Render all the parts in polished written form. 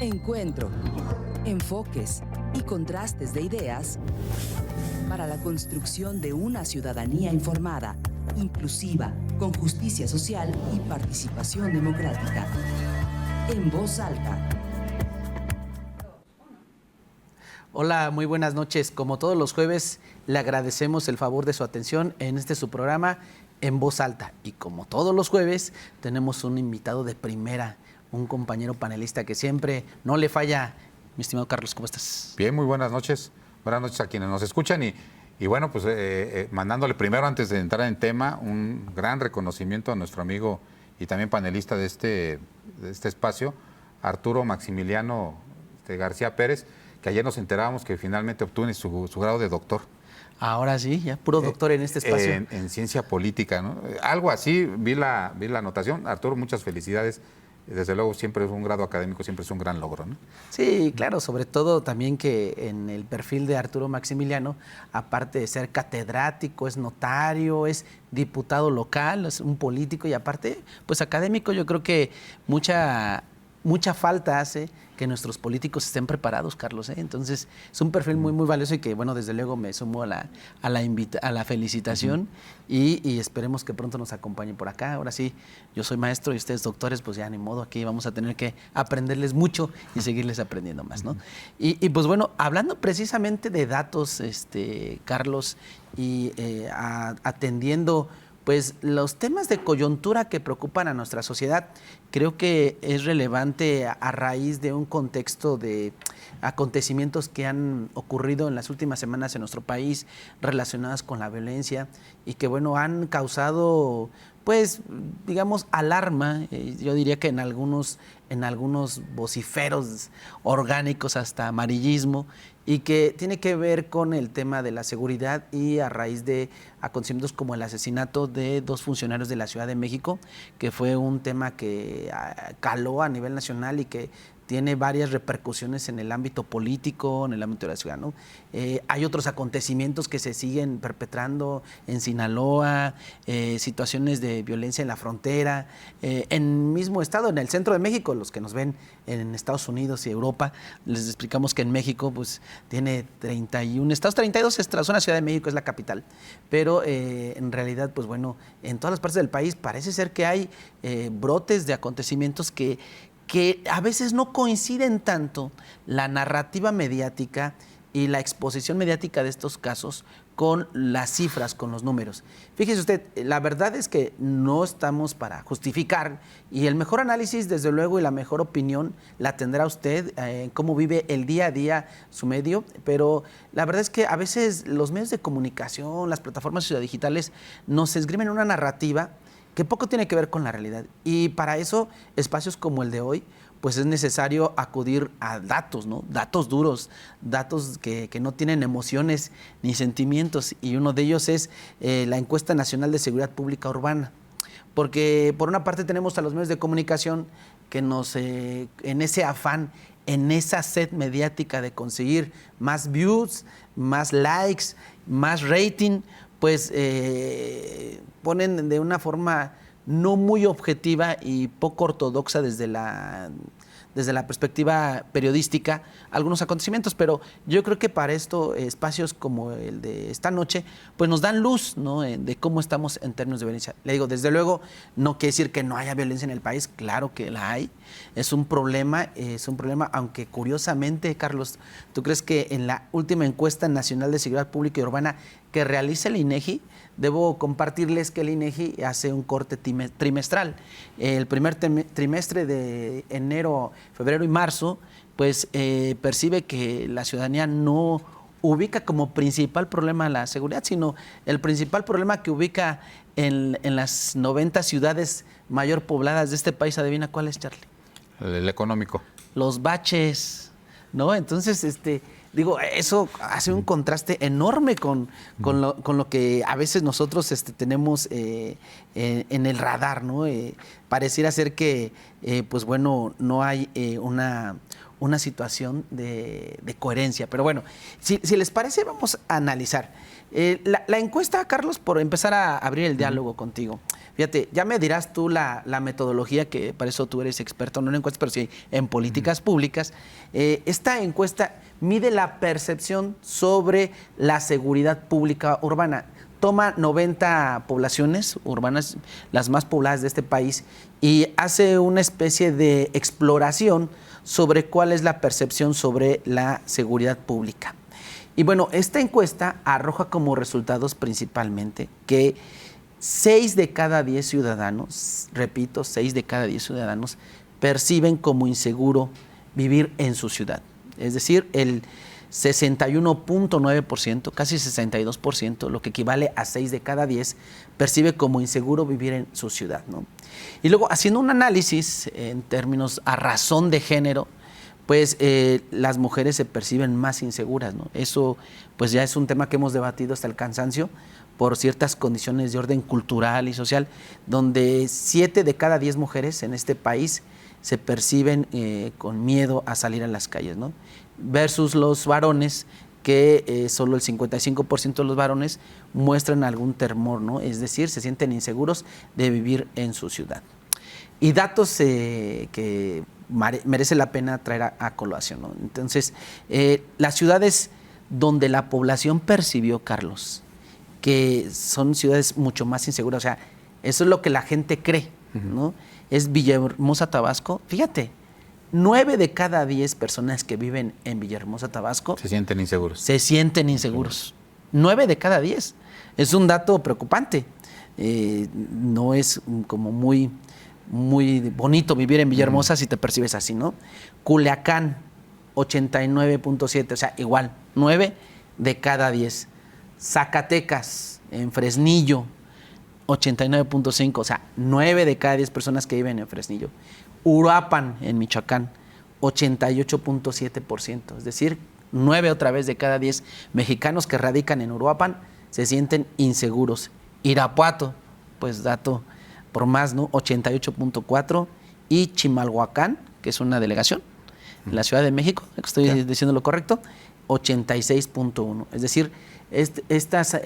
Encuentro, enfoques y contrastes de ideas para la construcción de una ciudadanía informada, inclusiva, con justicia social y participación democrática. En voz alta. Hola, muy buenas noches. Como todos los jueves, le agradecemos el favor de su atención en su programa En Voz Alta. Y como todos los jueves, tenemos un invitado de primera, un compañero panelista que siempre no le falla. Mi estimado Carlos, ¿cómo estás? Bien, muy buenas noches. Buenas noches a quienes nos escuchan y bueno, pues mandándole primero, antes de entrar en tema, un gran reconocimiento a nuestro amigo y también panelista de este espacio, Arturo Maximiliano García Pérez, que ayer nos enterábamos que finalmente obtuvo su grado de doctor. Ahora sí, ya puro doctor en este espacio. En ciencia política, ¿no? Algo así, vi la anotación. Arturo, muchas felicidades. Desde luego, siempre es un grado académico, siempre es un gran logro, ¿no? Sí, claro, sobre todo también que en el perfil de Arturo Maximiliano, aparte de ser catedrático, es notario, es diputado local, es un político y aparte, pues académico, yo creo que mucha falta hace que nuestros políticos estén preparados, Carlos, ¿eh? Entonces, es un perfil muy, muy valioso y que, bueno, desde luego me sumo a la felicitación y esperemos que pronto nos acompañen por acá. Ahora sí, yo soy maestro y ustedes doctores, pues ya ni modo, aquí vamos a tener que aprenderles mucho y seguirles aprendiendo más, ¿no? Y pues bueno, hablando precisamente de datos, Carlos, y atendiendo pues los temas de coyuntura que preocupan a nuestra sociedad, creo que es relevante a raíz de un contexto de acontecimientos que han ocurrido en las últimas semanas en nuestro país relacionadas con la violencia y que, bueno, han causado, pues, digamos, alarma, yo diría que en algunos vociferos orgánicos hasta amarillismo, y que tiene que ver con el tema de la seguridad y a raíz de acontecimientos como el asesinato de 2 funcionarios de la Ciudad de México, que fue un tema que caló a nivel nacional y que tiene varias repercusiones en el ámbito político, en el ámbito de la ciudad, ¿no? Hay otros acontecimientos que se siguen perpetrando en Sinaloa, situaciones de violencia en la frontera, en el mismo estado, en el centro de México. Los que nos ven en Estados Unidos y Europa, les explicamos que en México pues tiene 31 estados, 32 estados, la Ciudad de México es la capital, pero en realidad, pues bueno, en todas las partes del país parece ser que hay brotes de acontecimientos que a veces no coinciden tanto la narrativa mediática y la exposición mediática de estos casos con las cifras, con los números. Fíjese usted, la verdad es que no estamos para justificar y el mejor análisis, desde luego, y la mejor opinión la tendrá usted en cómo vive el día a día su medio, pero la verdad es que a veces los medios de comunicación, las plataformas digitales nos esgrimen una narrativa que poco tiene que ver con la realidad. Y para eso, espacios como el de hoy, pues es necesario acudir a datos, ¿no? Datos duros, datos que no tienen emociones ni sentimientos. Y uno de ellos es la Encuesta Nacional de Seguridad Pública Urbana. Porque por una parte tenemos a los medios de comunicación que nos, en ese afán, en esa sed mediática de conseguir más views, más likes, más rating, pues ponen de una forma no muy objetiva y poco ortodoxa desde la perspectiva periodística algunos acontecimientos, pero yo creo que para esto espacios como el de esta noche pues nos dan luz, ¿no? De cómo estamos en términos de violencia. Le digo, desde luego no quiere decir que no haya violencia en el país, claro que la hay, es un problema, aunque curiosamente, Carlos, ¿tú crees que en la última encuesta nacional de seguridad pública y urbana que realiza el INEGI, debo compartirles que el INEGI hace un corte trimestral? El primer trimestre de enero, febrero y marzo, pues percibe que la ciudadanía no ubica como principal problema la seguridad, sino el principal problema que ubica en las 90 ciudades mayor pobladas de este país. ¿Adivina cuál es, Charlie? El económico. Los baches, ¿no? Entonces, digo, eso hace un contraste enorme con lo que a veces nosotros tenemos en el radar, ¿no? Pareciera ser que, pues bueno, no hay una situación de coherencia. Pero bueno, si les parece, vamos a analizar. La encuesta, Carlos, por empezar a abrir el diálogo contigo. Fíjate, ya me dirás tú la metodología, que para eso tú eres experto, no en encuestas, pero sí en políticas públicas. Esta encuesta mide la percepción sobre la seguridad pública urbana. Toma 90 poblaciones urbanas, las más pobladas de este país, y hace una especie de exploración sobre cuál es la percepción sobre la seguridad pública. Y bueno, esta encuesta arroja como resultados principalmente que 6 de cada 10 ciudadanos, repito, 6 de cada 10 ciudadanos perciben como inseguro vivir en su ciudad. Es decir, el 61.9%, casi 62%, lo que equivale a 6 de cada 10, percibe como inseguro vivir en su ciudad, ¿no? Y luego, haciendo un análisis en términos a razón de género, pues las mujeres se perciben más inseguras, ¿no? Eso pues ya es un tema que hemos debatido hasta el cansancio por ciertas condiciones de orden cultural y social, donde 7 de cada 10 mujeres en este país se perciben con miedo a salir a las calles, ¿no? Versus los varones, que solo el 55% de los varones muestran algún temor, ¿no? Es decir, se sienten inseguros de vivir en su ciudad. Y datos que merece la pena traer a colación, ¿no? Entonces, las ciudades donde la población percibió, Carlos, que son ciudades mucho más inseguras, o sea, eso es lo que la gente cree, ¿no? Es Villahermosa, Tabasco. Fíjate, 9 de cada 10 personas que viven en Villahermosa, Tabasco se sienten inseguros. Se sienten inseguros. 9 de cada 10. Es un dato preocupante. No es como muy bonito vivir en Villahermosa si te percibes así, ¿no? Culiacán, 89.7, o sea, igual, 9 de cada 10. Zacatecas, en Fresnillo, 89.5, o sea, 9 de cada 10 personas que viven en Fresnillo. Uruapan, en Michoacán, 88.7%, es decir, 9 otra vez de cada 10 mexicanos que radican en Uruapan se sienten inseguros. Irapuato, pues dato por más, ¿no? 88.4%, y Chimalhuacán, que es una delegación, en la Ciudad de México, estoy diciendo lo correcto, 86.1%. Es decir, estas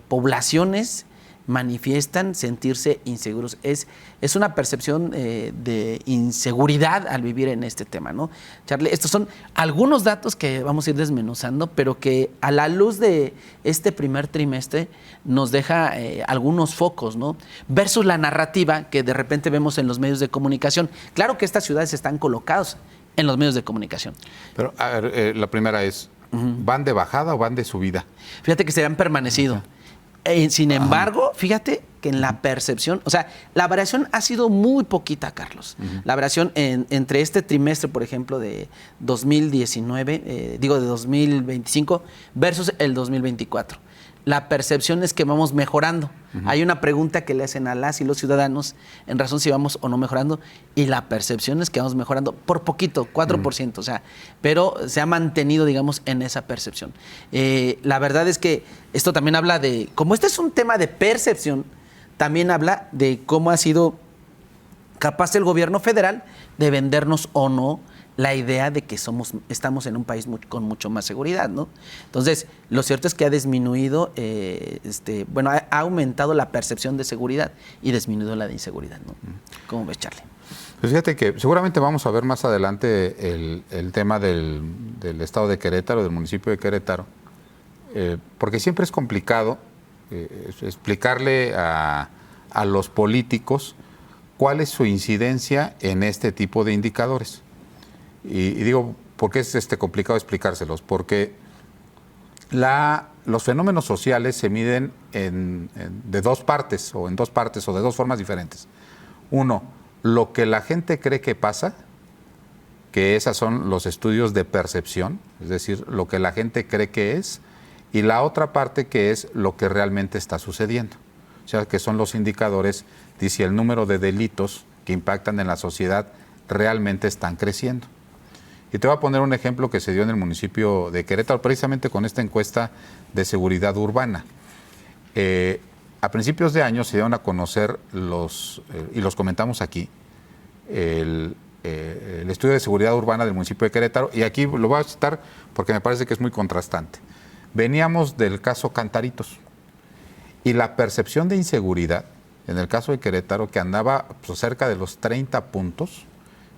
poblaciones manifiestan sentirse inseguros. Es una percepción de inseguridad al vivir en este tema, ¿no? Charlie, estos son algunos datos que vamos a ir desmenuzando, pero que a la luz de este primer trimestre nos deja algunos focos, ¿no? Versus la narrativa que de repente vemos en los medios de comunicación. Claro que estas ciudades están colocadas en los medios de comunicación. Pero, a ver, la primera es, ¿van de bajada o van de subida? Fíjate que se han permanecido. Sin embargo, fíjate que en la percepción, o sea, la variación ha sido muy poquita, Carlos. La variación entre este trimestre, por ejemplo, de 2019, de 2025 versus el 2024. La percepción es que vamos mejorando. Hay una pregunta que le hacen a las y los ciudadanos en razón si vamos o no mejorando, y la percepción es que vamos mejorando por poquito, 4%, o sea, pero se ha mantenido, digamos, en esa percepción. La verdad es que esto también habla de, como este es un tema de percepción, también habla de cómo ha sido capaz el gobierno federal de vendernos o no la idea de que estamos en un país con mucho más seguridad, ¿no? Entonces, lo cierto es que ha disminuido, ha aumentado la percepción de seguridad y disminuido la de inseguridad, ¿no? ¿Cómo ves, Charlie? Pues fíjate que seguramente vamos a ver más adelante el tema del estado de Querétaro, del municipio de Querétaro, porque siempre es complicado explicarle a los políticos cuál es su incidencia en este tipo de indicadores. Y digo, ¿por qué es complicado explicárselos? Porque los fenómenos sociales se miden de dos partes o de dos formas diferentes. Uno, lo que la gente cree que pasa, que esos son los estudios de percepción, es decir, lo que la gente cree que es, y la otra parte que es lo que realmente está sucediendo. O sea, que son los indicadores de si el número de delitos que impactan en la sociedad realmente están creciendo. Y te voy a poner un ejemplo que se dio en el municipio de Querétaro, precisamente con esta encuesta de seguridad urbana. A principios de año se dieron a conocer y los comentamos aquí, el estudio de seguridad urbana del municipio de Querétaro, y aquí lo voy a citar porque me parece que es muy contrastante. Veníamos del caso Cantaritos, y la percepción de inseguridad en el caso de Querétaro, que andaba pues, cerca de los 30 puntos,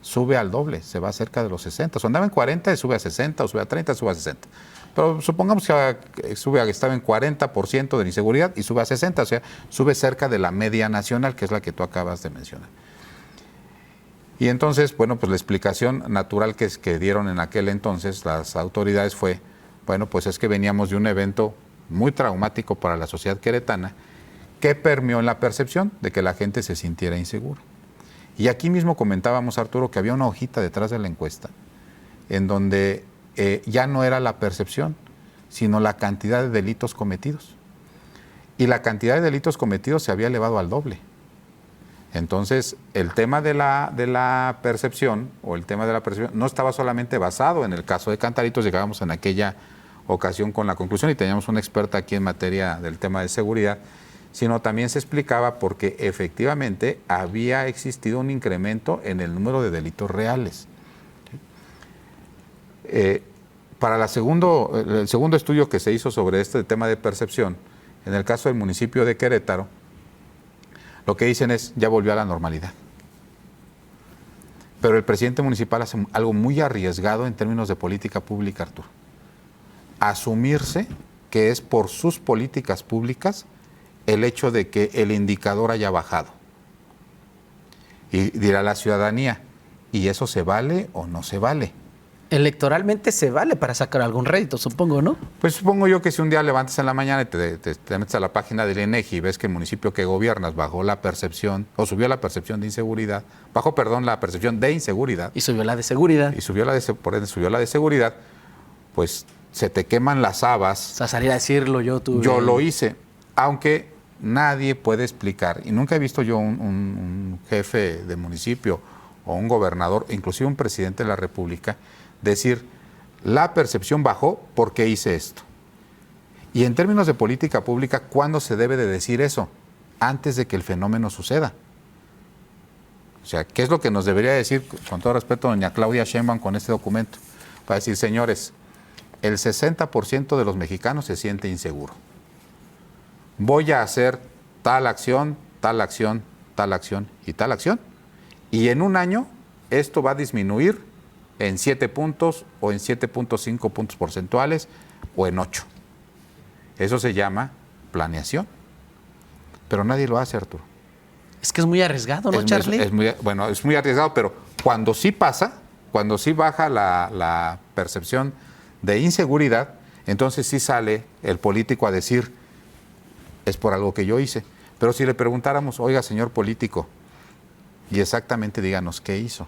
sube al doble, se va cerca de los 60. O sea, andaba en 40 y sube a 60, o sube a 30, sube a 60. Pero supongamos que estaba en 40% de inseguridad y sube a 60, o sea, sube cerca de la media nacional, que es la que tú acabas de mencionar. Y entonces, bueno, pues la explicación natural que dieron en aquel entonces las autoridades fue, bueno, pues es que veníamos de un evento muy traumático para la sociedad queretana que permeó en la percepción de que la gente se sintiera insegura. Y aquí mismo comentábamos, Arturo, que había una hojita detrás de la encuesta en donde ya no era la percepción, sino la cantidad de delitos cometidos. Y la cantidad de delitos cometidos se había elevado al doble. Entonces, el tema de la percepción, o el tema de la percepción, no estaba solamente basado en el caso de Cantaritos. Llegábamos en aquella ocasión con la conclusión y teníamos una experta aquí en materia del tema de seguridad, sino también se explicaba porque efectivamente había existido un incremento en el número de delitos reales. Para el segundo estudio que se hizo sobre este tema de percepción, en el caso del municipio de Querétaro, lo que dicen es, ya volvió a la normalidad. Pero el presidente municipal hace algo muy arriesgado en términos de política pública, Arturo. Asumirse que es por sus políticas públicas el hecho de que el indicador haya bajado. Y dirá la ciudadanía, ¿y eso se vale o no se vale? Electoralmente se vale para sacar algún rédito, supongo, ¿no? Pues supongo yo que si un día levantas en la mañana y te metes a la página del INEGI y ves que el municipio que gobiernas bajó la percepción, o subió la percepción de inseguridad, la percepción de inseguridad. Y subió la de seguridad. Y por ende subió la de seguridad, pues se te queman las habas. O sea, salir a decirlo, yo lo hice, aunque nadie puede explicar, y nunca he visto yo un jefe de municipio o un gobernador, inclusive un presidente de la República, decir, la percepción bajó porque hice esto. Y en términos de política pública, ¿cuándo se debe de decir eso? Antes de que el fenómeno suceda. O sea, ¿qué es lo que nos debería decir, con todo respeto, doña Claudia Sheinbaum con este documento? Para decir, señores, el 60% de los mexicanos se siente inseguro. Voy a hacer tal acción, tal acción, tal acción y tal acción. Y en un año esto va a disminuir en 7 puntos o en 7.5 puntos porcentuales o en 8. Eso se llama planeación. Pero nadie lo hace, Arturo. Es que es muy arriesgado, ¿no, Charlie? Es muy arriesgado, pero cuando sí pasa, cuando sí baja la percepción de inseguridad, entonces sí sale el político a decir, es por algo que yo hice. Pero si le preguntáramos, oiga, señor político, y exactamente díganos qué hizo,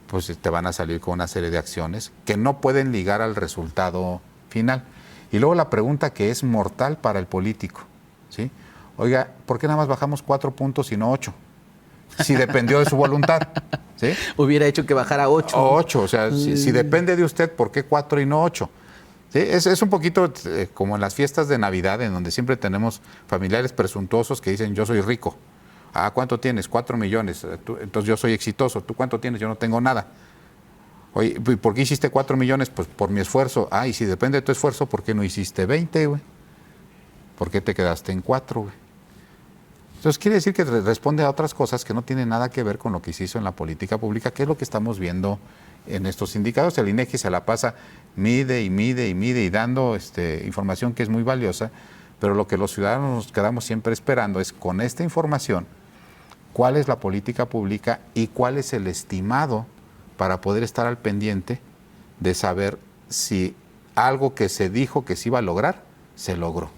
pues te van a salir con una serie de acciones que no pueden ligar al resultado final. Y luego la pregunta que es mortal para el político, ¿sí? Oiga, ¿por qué nada más bajamos 4 puntos y no 8? Si dependió de su voluntad, ¿sí? Hubiera hecho que bajara 8. O 8, o sea, si depende de usted, ¿por qué 4 y no 8? ¿Sí? Es un poquito como en las fiestas de Navidad, en donde siempre tenemos familiares presuntuosos que dicen, yo soy rico. Ah, ¿cuánto tienes? 4 millones. Entonces yo soy exitoso. ¿Tú cuánto tienes? Yo no tengo nada. Oye, ¿por qué hiciste 4 millones? Pues por mi esfuerzo. Ah, y si depende de tu esfuerzo, ¿por qué no hiciste 20, güey? ¿Por qué te quedaste en 4, güey? Entonces quiere decir que responde a otras cosas que no tienen nada que ver con lo que se hizo en la política pública, que es lo que estamos viendo en estos indicadores. El INEGI se la pasa, mide y dando información que es muy valiosa, pero lo que los ciudadanos nos quedamos siempre esperando es, con esta información, cuál es la política pública y cuál es el estimado para poder estar al pendiente de saber si algo que se dijo que se iba a lograr, se logró.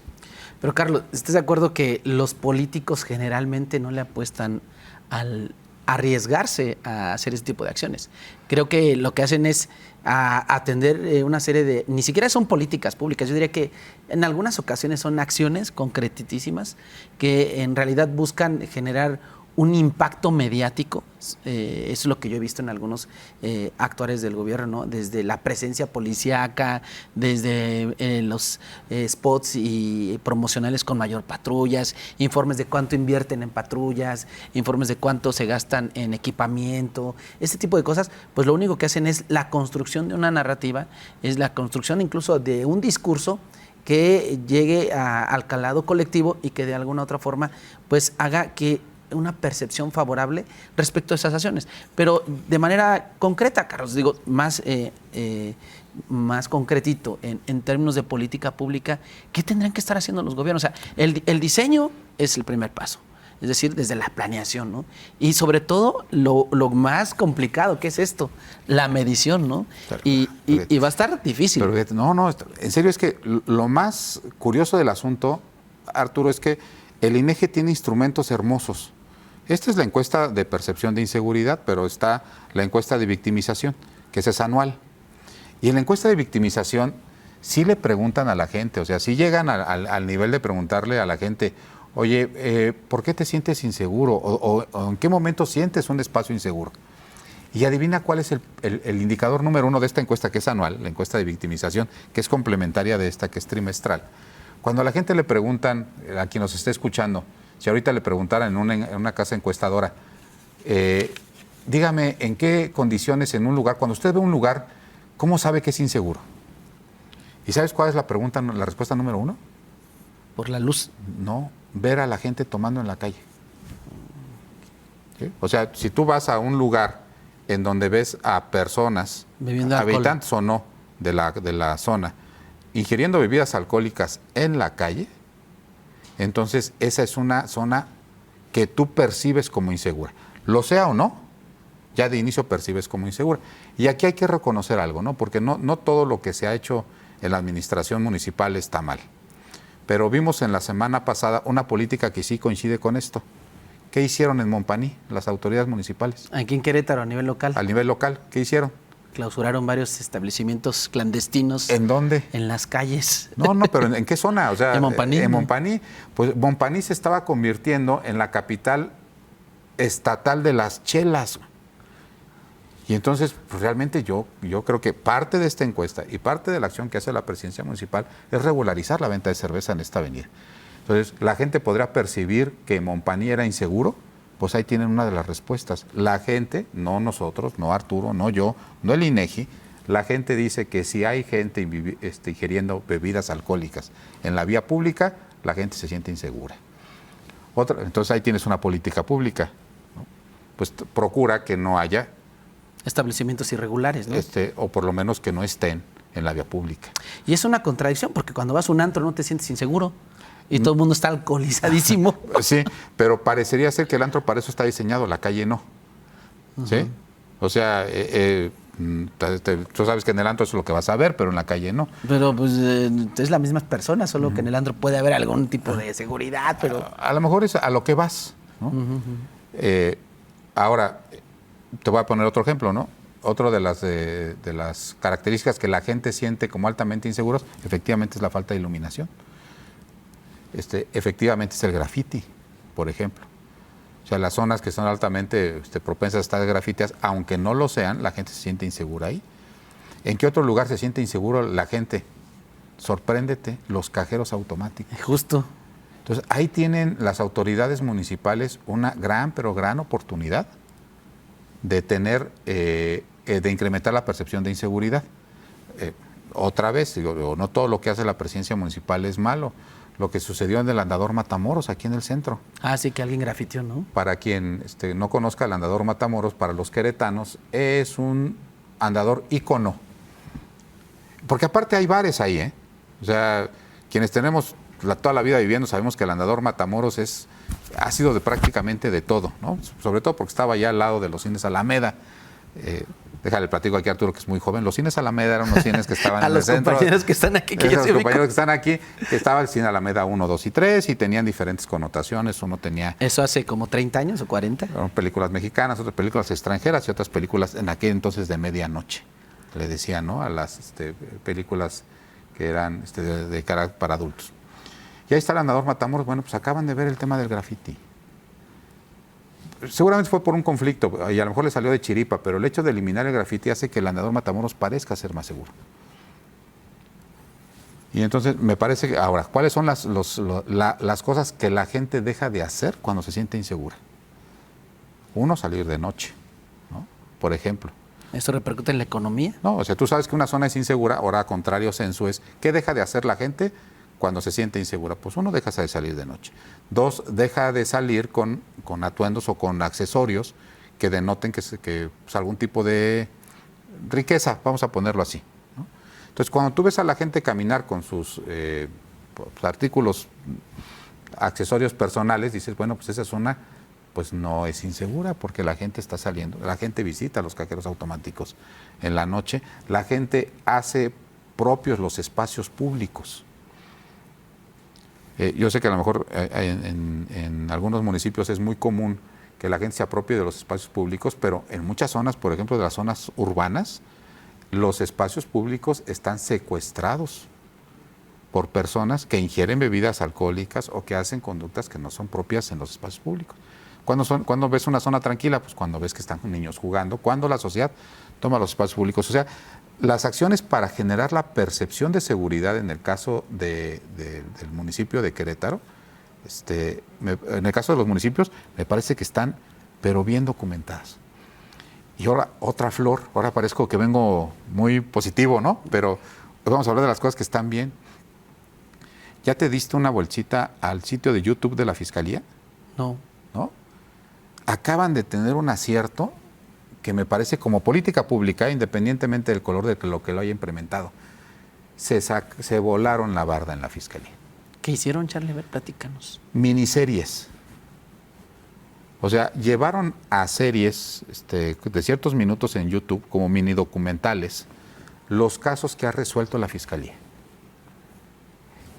Pero Carlos, ¿estás de acuerdo que los políticos generalmente no le apuestan al arriesgarse a hacer este tipo de acciones? Creo que lo que hacen es atender una serie de... Ni siquiera son políticas públicas, yo diría que en algunas ocasiones son acciones concretísimas que en realidad buscan generar un impacto mediático, es lo que yo he visto en algunos actuales del gobierno, ¿no? Desde la presencia policíaca, desde los spots y promocionales con mayor patrullas, informes de cuánto invierten en patrullas, informes de cuánto se gastan en equipamiento, este tipo de cosas, pues lo único que hacen es la construcción de una narrativa, es la construcción incluso de un discurso que llegue al calado colectivo y que de alguna otra forma pues haga que una percepción favorable respecto a esas acciones. Pero de manera concreta, Carlos, digo, más concretito, en términos de política pública, ¿qué tendrán que estar haciendo los gobiernos? O sea, el diseño es el primer paso, es decir, desde la planeación, ¿no? Y sobre todo, lo más complicado, que es esto, la medición, ¿no? Y va a estar difícil. Pero, no, en serio, es que lo más curioso del asunto, Arturo, es que el INEGI tiene instrumentos hermosos. Esta es la encuesta de percepción de inseguridad, pero está la encuesta de victimización, que es anual. Y en la encuesta de victimización sí le preguntan a la gente, o sea, sí llegan al nivel de preguntarle a la gente, oye, ¿por qué te sientes inseguro? O ¿en qué momento sientes un espacio inseguro? Y adivina cuál es el indicador número 1 de esta encuesta, que es anual, la encuesta de victimización, que es complementaria de esta, que es trimestral. Cuando a la gente le preguntan, a quien nos esté escuchando, si ahorita le preguntaran en una casa encuestadora, dígame en qué condiciones en un lugar, cuando usted ve un lugar, ¿cómo sabe que es inseguro? ¿Y sabes cuál es la respuesta número 1? Por la luz. No, ver a la gente tomando en la calle. ¿Sí? O sea, si tú vas a un lugar en donde ves a personas, habitantes o no de la zona, ingiriendo bebidas alcohólicas en la calle, entonces esa es una zona que tú percibes como insegura. Lo sea o no, ya de inicio percibes como insegura. Y aquí hay que reconocer algo, ¿no? Porque no todo lo que se ha hecho en la administración municipal está mal. Pero vimos en la semana pasada una política que sí coincide con esto. ¿Qué hicieron en Montpaní las autoridades municipales? Aquí en Querétaro, a nivel local. A nivel local, ¿qué hicieron? Clausuraron varios establecimientos clandestinos. ¿En dónde? En las calles. No, pero ¿en qué zona? O sea, en Montpaní. En Montpaní, pues Montpaní se estaba convirtiendo en la capital estatal de las chelas. Y entonces, pues realmente yo creo que parte de esta encuesta y parte de la acción que hace la presidencia municipal es regularizar la venta de cerveza en esta avenida. Entonces, la gente podrá percibir que Montpaní era inseguro. Pues ahí tienen una de las respuestas. La gente, no nosotros, no Arturo, no yo, no el INEGI, la gente dice que si hay gente ingiriendo bebidas alcohólicas en la vía pública, la gente se siente insegura. Entonces ahí tienes una política pública, ¿no? Pues procura que no haya establecimientos irregulares, ¿no? O por lo menos que no estén en la vía pública. Y es una contradicción, porque cuando vas a un antro no te sientes inseguro. Y todo el mundo está alcoholizadísimo. Sí, pero parecería ser que el antro para eso está diseñado, la calle no. ¿Sí? O sea, tú sabes que en el antro eso es lo que vas a ver, pero en la calle no. Pero pues es la misma persona, solo que en el antro puede haber algún tipo de seguridad, pero... A lo mejor es a lo que vas, ¿no? Ahora, te voy a poner otro ejemplo, ¿no? Otro de las características que la gente siente como altamente inseguros, efectivamente es la falta de iluminación. Efectivamente es el graffiti, por ejemplo. O sea, las zonas que son altamente propensas a estar grafiteadas, aunque no lo sean, la gente se siente insegura ahí. ¿En qué otro lugar se siente inseguro la gente? Sorpréndete, los cajeros automáticos. Justo. Entonces, ahí tienen las autoridades municipales una gran, pero gran oportunidad de tener, de incrementar la percepción de inseguridad. Otra vez, digo, no todo lo que hace la presidencia municipal es malo. Lo que sucedió en el Andador Matamoros, aquí en el centro. Ah, sí, que alguien grafiteó, ¿no? Para quien no conozca el Andador Matamoros, para los queretanos, es un andador ícono. Porque aparte hay bares ahí, ¿eh? O sea, quienes tenemos toda la vida viviendo sabemos que el Andador Matamoros ha sido prácticamente de todo, ¿no? Sobre todo porque estaba allá al lado de los cines Alameda. Déjale platico aquí a Arturo, que es muy joven. Los cines Alameda eran unos cines que estaban en el centro. A los compañeros que están aquí, que los compañeros que están aquí, que estaba el cine Alameda 1, 2 y 3 y tenían diferentes connotaciones. Uno tenía... ¿Eso hace como 30 años o 40? Películas mexicanas, otras películas extranjeras y otras películas en aquel entonces de medianoche. Le decían, ¿no? A las películas que eran de carácter para adultos. Y ahí está el Andador Matamoros. Bueno, pues acaban de ver el tema del graffiti. seguramente fue por un conflicto y a lo mejor le salió de chiripa, pero el hecho de eliminar el grafiti hace que el andador Matamoros parezca ser más seguro. Y entonces me parece que, ahora, ¿cuáles son las cosas que la gente deja de hacer cuando se siente insegura? Uno, salir de noche, ¿no? Por ejemplo. ¿Esto repercute en la economía? No, o sea, tú sabes que una zona es insegura, ahora a contrario censo es, ¿qué deja de hacer la gente cuando se siente insegura? Pues uno, deja de salir de noche. Dos, deja de salir con atuendos o con accesorios que denoten que pues, algún tipo de riqueza, vamos a ponerlo así, ¿no? Entonces, cuando tú ves a la gente caminar con sus pues, artículos, accesorios personales, dices, bueno, pues esa zona pues no es insegura porque la gente está saliendo, la gente visita los cajeros automáticos en la noche, la gente hace propios los espacios públicos. Yo sé que a lo mejor en algunos municipios es muy común que la gente se apropie de los espacios públicos, pero en muchas zonas, por ejemplo, de las zonas urbanas, los espacios públicos están secuestrados por personas que ingieren bebidas alcohólicas o que hacen conductas que no son propias en los espacios públicos. ¿Cuándo ves una zona tranquila? Pues cuando ves que están niños jugando, cuando la sociedad toma los espacios públicos. O sea, las acciones para generar la percepción de seguridad en el caso del municipio de Querétaro, en el caso de los municipios, me parece que están, pero bien documentadas. Y ahora, otra flor, ahora parezco que vengo muy positivo, ¿no? Pero vamos a hablar de las cosas que están bien. ¿Ya te diste una bolsita al sitio de YouTube de la Fiscalía? No. ¿No? Acaban de tener un acierto que me parece como política pública, independientemente del color de lo que lo haya implementado. Se volaron la barda en la Fiscalía. ¿Qué hicieron, Charlie? A ver, platícanos. Miniseries. O sea, llevaron a series de ciertos minutos en YouTube, como mini documentales, los casos que ha resuelto la Fiscalía.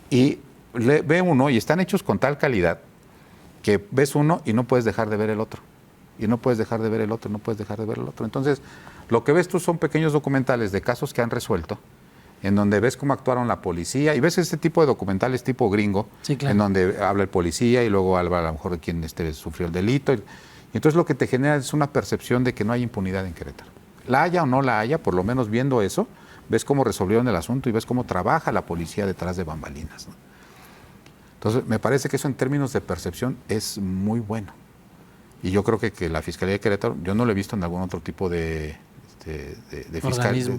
Y ve uno, y están hechos con tal calidad, que ves uno y no puedes dejar de ver el otro. Y no puedes dejar de ver el otro, no puedes dejar de ver el otro. Entonces, lo que ves tú son pequeños documentales de casos que han resuelto, en donde ves cómo actuaron la policía, y ves este tipo de documentales tipo gringo, sí, claro, en donde habla el policía y luego habla a lo mejor de quién sufrió el delito. Y entonces lo que te genera es una percepción de que no hay impunidad en Querétaro. La haya o no la haya, por lo menos viendo eso, ves cómo resolvieron el asunto y ves cómo trabaja la policía detrás de bambalinas, ¿no? Entonces, me parece que eso en términos de percepción es muy bueno. Y yo creo que la Fiscalía de Querétaro, yo no lo he visto en algún otro tipo de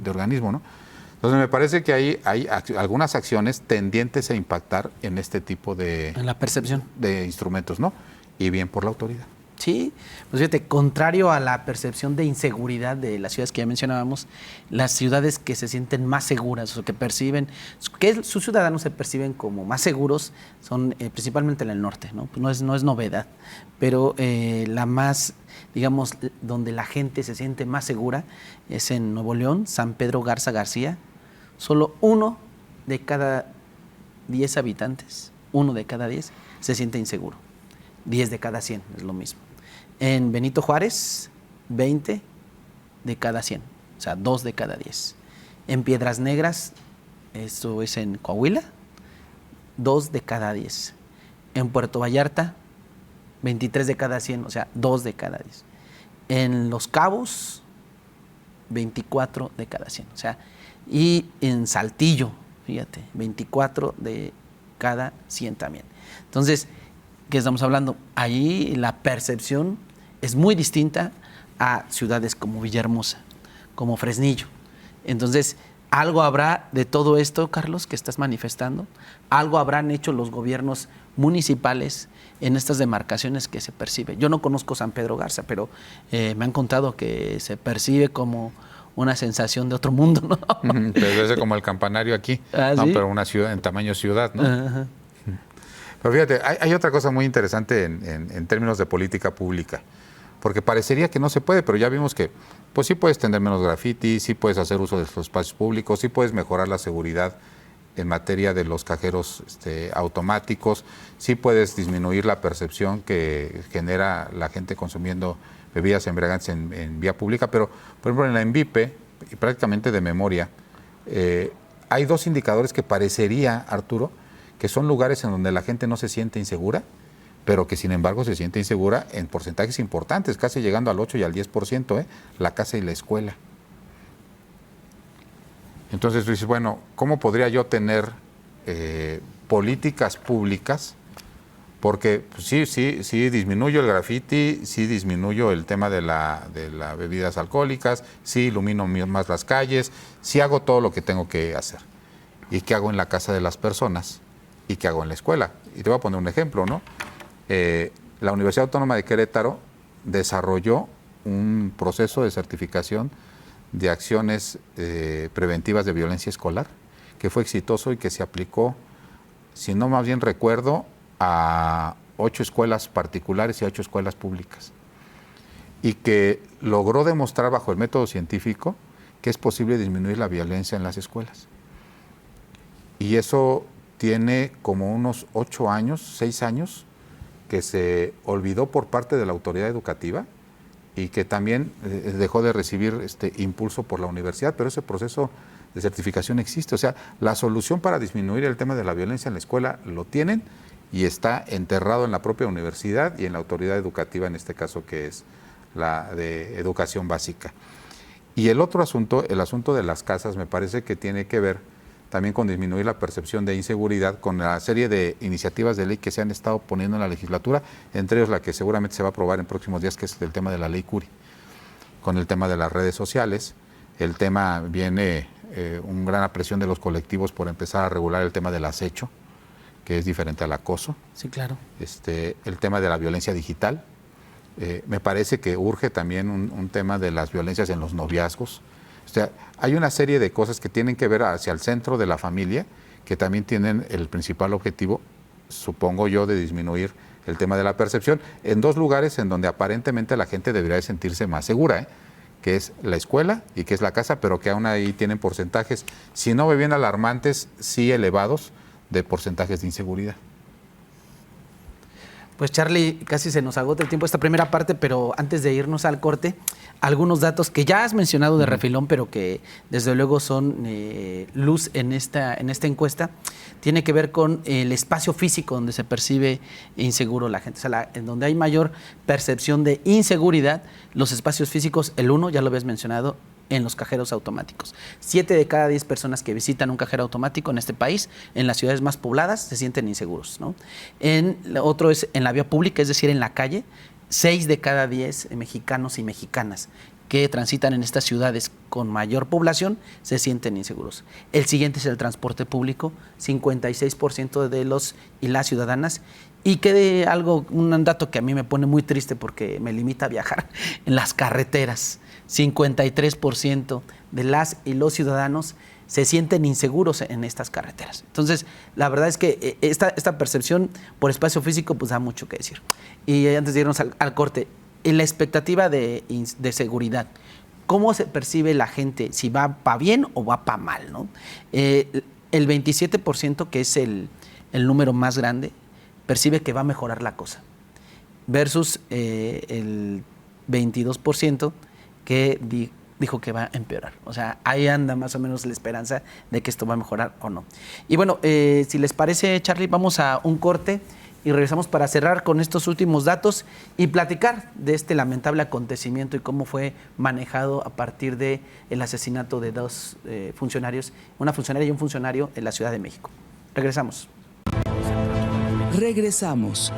organismo, ¿no? Entonces, me parece que hay algunas acciones tendientes a impactar en este tipo en la percepción de instrumentos, ¿no? Y bien por la autoridad. Sí, pues fíjate, contrario a la percepción de inseguridad de las ciudades que ya mencionábamos, las ciudades que se sienten más seguras o que perciben, que sus ciudadanos se perciben como más seguros, son principalmente en el norte, ¿no? Pues no es novedad, pero la más, digamos, donde la gente se siente más segura es en Nuevo León, San Pedro Garza García. Solo 1 de cada 10 habitantes, 1 de cada 10 se siente inseguro. 10 de cada 100 es lo mismo. En Benito Juárez, 20 de cada 100, o sea, 2 de cada 10. En Piedras Negras, esto es en Coahuila, 2 de cada 10. En Puerto Vallarta, 23 de cada 100, o sea, 2 de cada 10. En Los Cabos, 24 de cada 100, o sea, y en Saltillo, fíjate, 24 de cada 100 también. Entonces, ¿qué estamos hablando? Ahí la percepción es muy distinta a ciudades como Villahermosa, como Fresnillo. Entonces, algo habrá de todo esto, Carlos, que estás manifestando. Algo habrán hecho los gobiernos municipales en estas demarcaciones que se percibe. Yo no conozco San Pedro Garza, pero me han contado que se percibe como una sensación de otro mundo, ¿no? Pero es como el campanario aquí, ¿Ah, no, sí? pero una ciudad en tamaño ciudad, ¿no? Ajá. Pero fíjate, hay otra cosa muy interesante en términos de política pública, porque parecería que no se puede, pero ya vimos que pues sí puedes tener menos graffiti, sí puedes hacer uso de los espacios públicos, sí puedes mejorar la seguridad en materia de los cajeros automáticos, sí puedes disminuir la percepción que genera la gente consumiendo bebidas embriagantes en vía pública, pero por ejemplo en la ENVIPE, y prácticamente de memoria, hay 2 indicadores que parecería, Arturo, que son lugares en donde la gente no se siente insegura, pero que sin embargo se siente insegura en porcentajes importantes, casi llegando al 8 y al 10%, la casa y la escuela. Entonces tú dices, bueno, ¿cómo podría yo tener políticas públicas? Porque pues, sí disminuyo el graffiti, sí disminuyo el tema de las bebidas alcohólicas, sí ilumino más las calles, sí hago todo lo que tengo que hacer. ¿Y qué hago en la casa de las personas? ¿Y qué hago en la escuela? Y te voy a poner un ejemplo, ¿no? La Universidad Autónoma de Querétaro desarrolló un proceso de certificación de acciones preventivas de violencia escolar, que fue exitoso y que se aplicó, si no más bien recuerdo, a 8 escuelas particulares y a 8 escuelas públicas. Y que logró demostrar bajo el método científico que es posible disminuir la violencia en las escuelas. Y eso tiene como unos 8 años, 6 años, que se olvidó por parte de la autoridad educativa y que también dejó de recibir impulso por la universidad, pero ese proceso de certificación existe. O sea, la solución para disminuir el tema de la violencia en la escuela lo tienen y está enterrado en la propia universidad y en la autoridad educativa, en este caso que es la de educación básica. Y el otro asunto, el asunto de las casas, me parece que tiene que ver también con disminuir la percepción de inseguridad, con la serie de iniciativas de ley que se han estado poniendo en la legislatura, entre ellos la que seguramente se va a aprobar en próximos días, que es el tema de la ley Curi, con el tema de las redes sociales. El tema viene una gran presión de los colectivos por empezar a regular el tema del acecho, que es diferente al acoso. Sí, claro. El tema de la violencia digital. Me parece que urge también un tema de las violencias en los noviazgos. O sea, hay una serie de cosas que tienen que ver hacia el centro de la familia, que también tienen el principal objetivo, supongo yo, de disminuir el tema de la percepción, en 2 lugares en donde aparentemente la gente debería de sentirse más segura, que es la escuela y que es la casa, pero que aún ahí tienen porcentajes, si no bien alarmantes, sí elevados, de porcentajes de inseguridad. Pues Charlie, casi se nos agota el tiempo esta primera parte, pero antes de irnos al corte, algunos datos que ya has mencionado de refilón, pero que desde luego son luz en esta encuesta, tiene que ver con el espacio físico donde se percibe inseguro la gente. O sea, en donde hay mayor percepción de inseguridad, los espacios físicos, el 1, ya lo habías mencionado, en los cajeros automáticos. 7 de cada 10 personas que visitan un cajero automático en este país, en las ciudades más pobladas, se sienten inseguros, ¿no? Otro es en la vía pública, es decir, en la calle. 6 de cada 10 mexicanos y mexicanas que transitan en estas ciudades con mayor población se sienten inseguros. El siguiente es el transporte público, 56% de los y las ciudadanas. Y que un dato que a mí me pone muy triste porque me limita a viajar, en las carreteras, 53% de las y los ciudadanos se sienten inseguros en estas carreteras. Entonces, la verdad es que esta percepción por espacio físico pues da mucho que decir. Y antes de irnos al corte, en la expectativa de seguridad, ¿cómo se percibe la gente? Si va para bien o va para mal, ¿no? El 27%, que es el número más grande, percibe que va a mejorar la cosa, versus el 22% que dijo que va a empeorar. O sea, ahí anda más o menos la esperanza de que esto va a mejorar o no. Y bueno, si les parece, Charlie, vamos a un corte y regresamos para cerrar con estos últimos datos y platicar de este lamentable acontecimiento y cómo fue manejado a partir del asesinato de 2 funcionarios, una funcionaria y un funcionario en la Ciudad de México. Regresamos. Regresamos.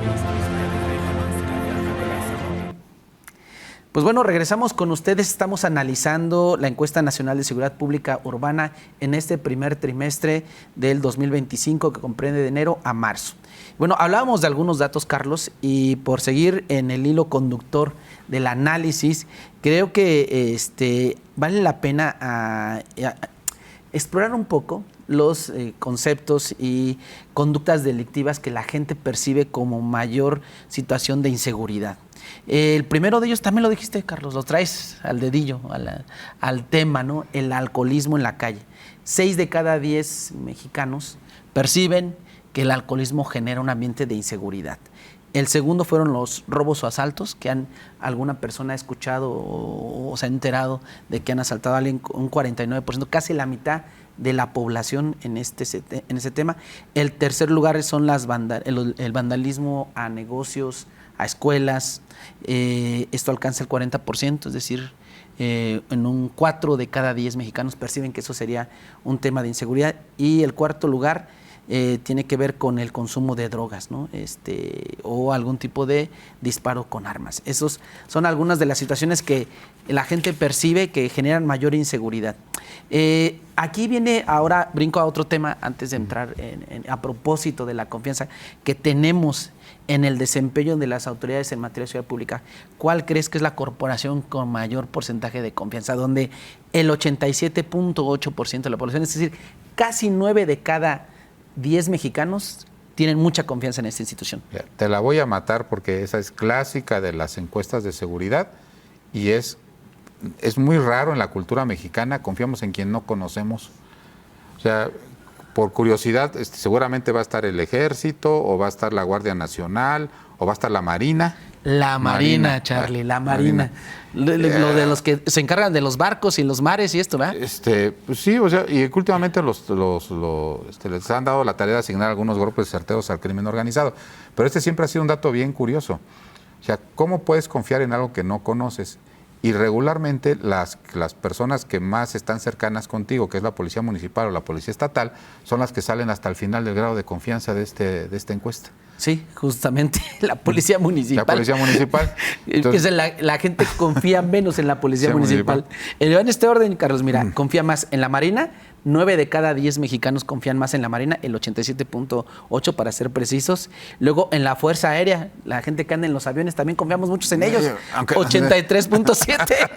Pues bueno, regresamos con ustedes. Estamos analizando la encuesta nacional de seguridad pública urbana en este primer trimestre del 2025 que comprende de enero a marzo. Bueno, hablábamos de algunos datos, Carlos, y por seguir en el hilo conductor del análisis, creo que vale la pena explorar un poco los conceptos y conductas delictivas que la gente percibe como mayor situación de inseguridad. El primero de ellos, también lo dijiste, Carlos, lo traes al dedillo, al tema, ¿no? El alcoholismo en la calle. 6 de cada 10 mexicanos perciben que el alcoholismo genera un ambiente de inseguridad. El segundo fueron los robos o asaltos, que alguna persona ha escuchado o se ha enterado de que han asaltado a alguien, un 49%, casi la mitad de la población en ese tema. El tercer lugar son el vandalismo a negocios, a escuelas. Esto alcanza el 40%, es decir, en un 4 de cada 10 mexicanos perciben que eso sería un tema de inseguridad. Y el cuarto lugar tiene que ver con el consumo de drogas, ¿no? O algún tipo de disparo con armas. Esos son algunas de las situaciones que la gente percibe que generan mayor inseguridad. Aquí viene, ahora brinco a otro tema antes de entrar a propósito de la confianza que tenemos en el desempeño de las autoridades en materia de seguridad pública. ¿Cuál crees que es la corporación con mayor porcentaje de confianza? Donde el 87.8% de la población, es decir, casi 9 de cada 10 mexicanos tienen mucha confianza en esta institución. Te la voy a matar porque esa es clásica de las encuestas de seguridad y es muy raro en la cultura mexicana, confiamos en quien no conocemos. O sea, por curiosidad, seguramente va a estar el Ejército, o va a estar la Guardia Nacional, o va a estar la Marina. La Marina, Charlie, la Marina. Lo de los que se encargan de los barcos y los mares y esto, ¿verdad? Pues sí, o sea, y que últimamente les han dado la tarea de asignar algunos grupos certeros al crimen organizado. Pero siempre ha sido un dato bien curioso. O sea, ¿cómo puedes confiar en algo que no conoces? Y regularmente las personas que más están cercanas contigo, que es la policía municipal o la policía estatal, son las que salen hasta el final del grado de confianza de esta encuesta. Sí, justamente, la policía municipal. La policía municipal. Entonces, la gente confía menos en la policía municipal. En este orden, Carlos, mira, confía más en la Marina. 9 de cada 10 mexicanos confían más en la Marina, el 87.8 para ser precisos. Luego en la Fuerza Aérea, la gente que anda en los aviones también confiamos muchos en ellos, 83.7,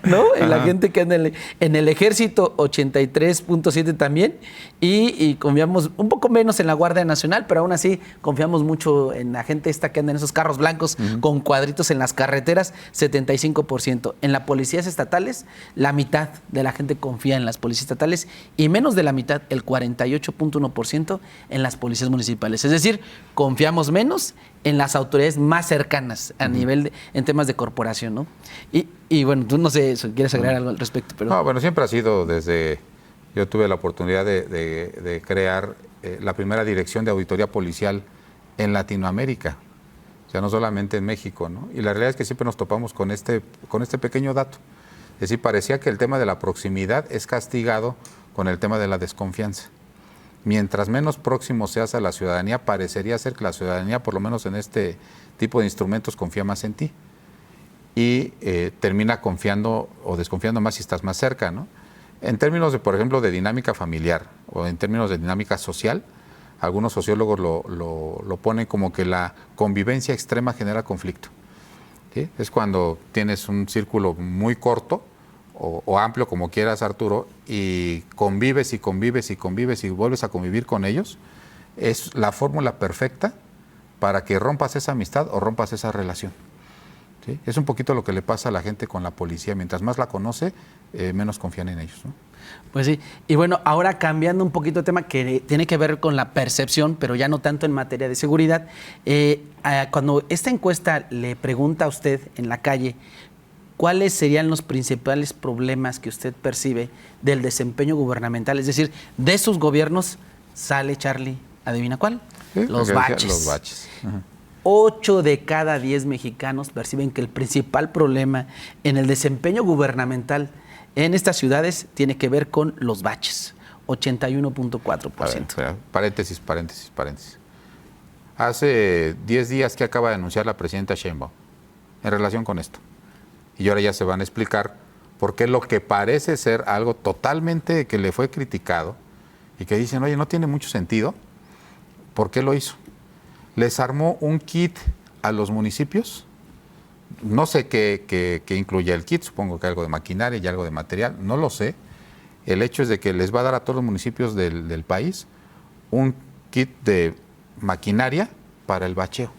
¿no? En la gente que anda en el Ejército, 83.7 también. Y confiamos un poco menos en la Guardia Nacional, pero aún así confiamos mucho en la gente esta que anda en esos carros blancos con cuadritos en las carreteras, 75%. En las policías estatales, la mitad de la gente confía en las policías estatales y menos de la mitad, el 48.1% en las policías municipales. Es decir, confiamos menos en las autoridades más cercanas a nivel en temas de corporación, ¿no? Y bueno, tú no sé, ¿quieres agregar algo al respecto? Pero... No, bueno, siempre ha sido desde... Yo tuve la oportunidad de crear la primera dirección de auditoría policial en Latinoamérica, o sea, no solamente en México, ¿no? Y la realidad es que siempre nos topamos con este pequeño dato. Es decir, parecía que el tema de la proximidad es castigado con el tema de la desconfianza. Mientras menos próximo seas a la ciudadanía, parecería ser que la ciudadanía, por lo menos en este tipo de instrumentos, confía más en ti. Y termina confiando o desconfiando más si estás más cerca, ¿no? En términos de, por ejemplo, de dinámica familiar o en términos de dinámica social, algunos sociólogos lo ponen como que la convivencia extrema genera conflicto, ¿sí? Es cuando tienes un círculo muy corto o amplio, como quieras, Arturo, y convives y convives y convives y vuelves a convivir con ellos, es la fórmula perfecta para que rompas esa amistad o rompas esa relación, ¿sí? Es un poquito lo que le pasa a la gente con la policía. Mientras más la conoce, menos confían en ellos, ¿no? Pues sí, y bueno, ahora cambiando un poquito de tema que tiene que ver con la percepción, pero ya no tanto en materia de seguridad, cuando esta encuesta le pregunta a usted en la calle, ¿cuáles serían los principales problemas que usted percibe del desempeño gubernamental? Es decir, de sus gobiernos, sale, Charlie, ¿adivina cuál? Sí, los baches. Los baches. Ajá. 8 de cada 10 mexicanos perciben que el principal problema en el desempeño gubernamental en estas ciudades tiene que ver con los baches, 81.4%. Paréntesis. Hace 10 días que acaba de anunciar la presidenta Sheinbaum en relación con esto. Y ahora ya se van a explicar por qué lo que parece ser algo totalmente que le fue criticado y que dicen, oye, no tiene mucho sentido, ¿por qué lo hizo? Les armó un kit a los municipios. No sé qué incluye el kit, supongo que algo de maquinaria y algo de material, no lo sé. El hecho es de que les va a dar a todos los municipios del país un kit de maquinaria para el bacheo.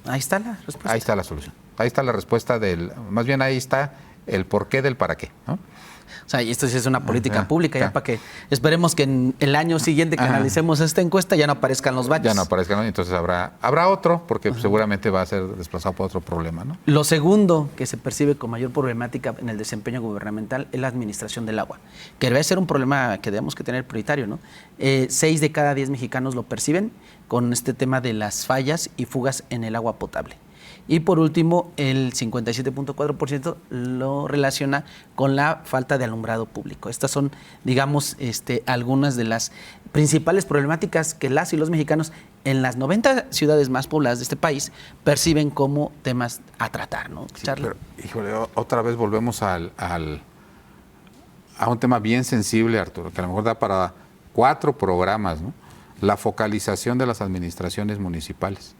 Ahí está la respuesta. Ahí está la solución. Ahí está la respuesta más bien ahí está el porqué del para qué, ¿no? O sea, y esto sí es una política pública, ya para que esperemos que en el año siguiente que analicemos esta encuesta ya no aparezcan los baches. Ya no aparezcan, entonces habrá otro, porque seguramente va a ser desplazado por otro problema, ¿no? Lo segundo que se percibe con mayor problemática en el desempeño gubernamental es la administración del agua, que debe ser un problema que debemos que tener prioritario, ¿no? 6 de cada 10 mexicanos lo perciben con este tema de las fallas y fugas en el agua potable. Y por último, el 57.4% lo relaciona con la falta de alumbrado público. Estas son, digamos, algunas de las principales problemáticas que las y los mexicanos en las 90 ciudades más pobladas de este país perciben como temas a tratar, ¿no? Sí, pero, híjole, otra vez volvemos a un tema bien sensible, Arturo, que a lo mejor da para 4 programas, ¿no? La focalización de las administraciones municipales.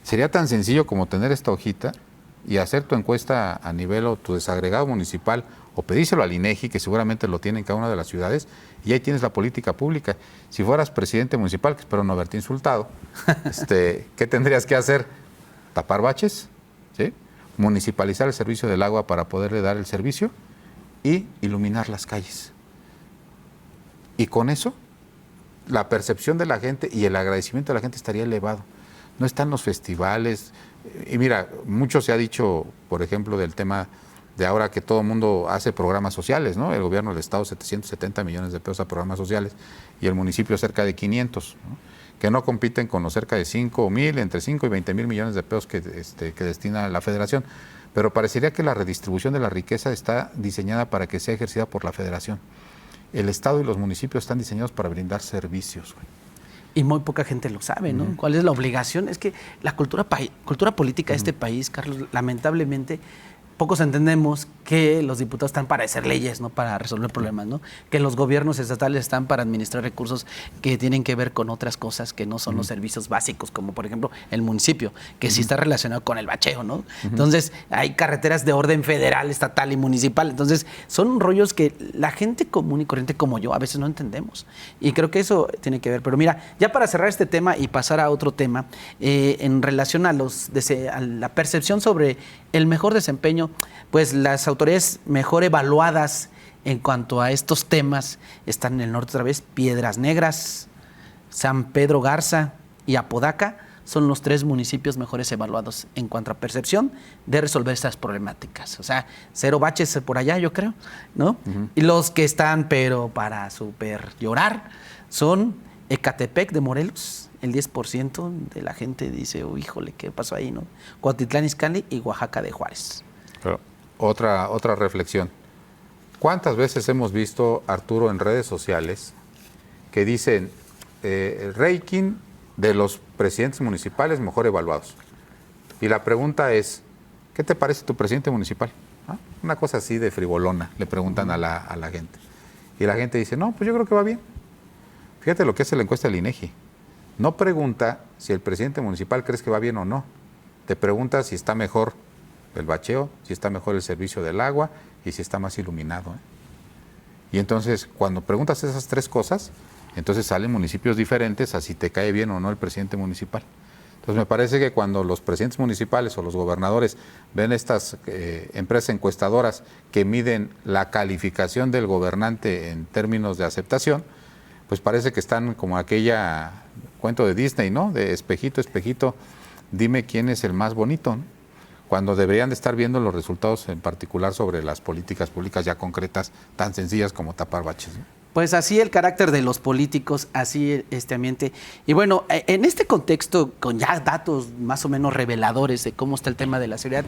Sería tan sencillo como tener esta hojita y hacer tu encuesta a nivel o tu desagregado municipal o pedírselo al INEGI, que seguramente lo tiene en cada una de las ciudades, y ahí tienes la política pública. Si fueras presidente municipal, que espero no haberte insultado, ¿qué tendrías que hacer? Tapar baches, ¿sí? Municipalizar el servicio del agua para poderle dar el servicio y iluminar las calles. Y con eso, la percepción de la gente y el agradecimiento de la gente estaría elevado. No están los festivales. Y mira, mucho se ha dicho, por ejemplo, del tema de ahora que todo el mundo hace programas sociales, ¿no? El gobierno del Estado 770 millones de pesos a programas sociales y el municipio cerca de 500, ¿no? Que no compiten con los cerca de 5,000, entre 5 y 20 mil millones de pesos que destina la Federación. Pero parecería que la redistribución de la riqueza está diseñada para que sea ejercida por la Federación. El Estado y los municipios están diseñados para brindar servicios, güey. Y muy poca gente lo sabe, ¿no? ¿Cuál es la obligación? Es que la cultura política de este país, Carlos, lamentablemente, pocos entendemos que los diputados están para hacer leyes, no para resolver problemas, ¿no? Que los gobiernos estatales están para administrar recursos que tienen que ver con otras cosas que no son los servicios básicos, como por ejemplo el municipio, que sí está relacionado con el bacheo, ¿no? Entonces, hay carreteras de orden federal, estatal y municipal. Entonces, son rollos que la gente común y corriente como yo a veces no entendemos. Y creo que eso tiene que ver. Pero mira, ya para cerrar este tema y pasar a otro tema, en relación a la percepción sobre el mejor desempeño, pues las autoridades mejor evaluadas en cuanto a estos temas están en el norte otra vez. Piedras Negras, San Pedro Garza y Apodaca son los 3 municipios mejores evaluados en cuanto a percepción de resolver estas problemáticas. O sea, 0 baches por allá, yo creo, ¿no? Y los que están, pero para super llorar, son Ecatepec de Morelos. El 10% de la gente dice, oh, híjole, ¿qué pasó ahí, no? Cuautitlán Izcalli y Oaxaca de Juárez. Pero otra reflexión. ¿Cuántas veces hemos visto, Arturo, en redes sociales que dicen el ranking de los presidentes municipales mejor evaluados? Y la pregunta es, ¿qué te parece tu presidente municipal? ¿Ah? Una cosa así de frivolona, le preguntan a la gente. Y la gente dice, no, pues yo creo que va bien. Fíjate lo que hace la encuesta del INEGI. No pregunta si el presidente municipal crees que va bien o no. Te pregunta si está mejor el bacheo, si está mejor el servicio del agua y si está más iluminado, ¿eh? Y entonces, cuando preguntas esas 3 cosas, entonces salen municipios diferentes a si te cae bien o no el presidente municipal. Entonces, me parece que cuando los presidentes municipales o los gobernadores ven estas empresas encuestadoras que miden la calificación del gobernante en términos de aceptación, pues parece que están como aquella cuento de Disney, ¿no? De espejito, espejito, dime quién es el más bonito, ¿no? Cuando deberían de estar viendo los resultados en particular sobre las políticas públicas ya concretas, tan sencillas como tapar baches, ¿no? Pues así el carácter de los políticos, así este ambiente. Y bueno, en este contexto, con ya datos más o menos reveladores de cómo está el tema de la seguridad,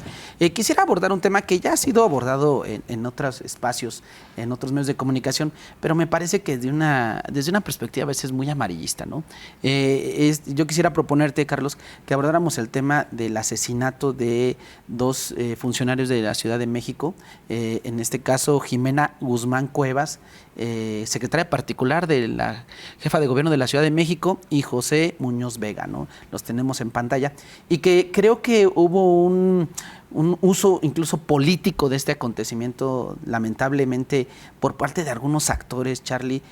quisiera abordar un tema que ya ha sido abordado en otros espacios, en otros medios de comunicación, pero me parece que desde una perspectiva a veces muy amarillista, ¿no? Yo quisiera proponerte, Carlos, que abordáramos el tema del asesinato de 2 funcionarios de la Ciudad de México, en este caso Jimena Guzmán Cuevas, secretaria particular de la jefa de gobierno de la Ciudad de México, y José Muñoz Vega, ¿no? Los tenemos en pantalla. Y que creo que hubo un uso incluso político de este acontecimiento, lamentablemente, por parte de algunos actores, Charlie.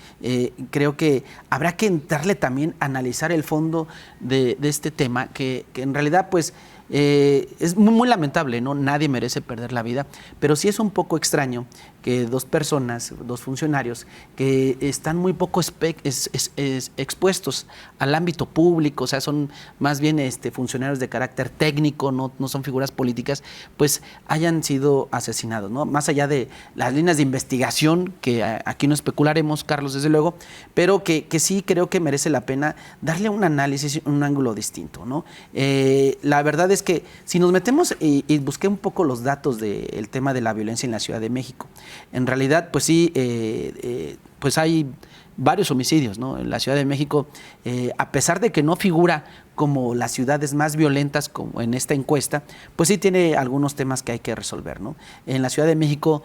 Creo que habrá que entrarle también a analizar el fondo de este tema, que en realidad, pues, Es muy lamentable, ¿no? Nadie merece perder la vida, pero sí es un poco extraño que dos funcionarios que están muy poco expuestos al ámbito público, o sea, son más bien funcionarios de carácter técnico, no son figuras políticas, pues hayan sido asesinados, ¿no? Más allá de las líneas de investigación, que aquí no especularemos, Carlos, desde luego, pero que sí creo que merece la pena darle un análisis, un ángulo distinto, ¿no? La verdad es que si nos metemos y busqué un poco los datos del tema de la violencia en la Ciudad de México, en realidad, pues sí, pues hay varios homicidios, ¿no? En la Ciudad de México, a pesar de que no figura como las ciudades más violentas como en esta encuesta, pues sí tiene algunos temas que hay que resolver, ¿no? En la Ciudad de México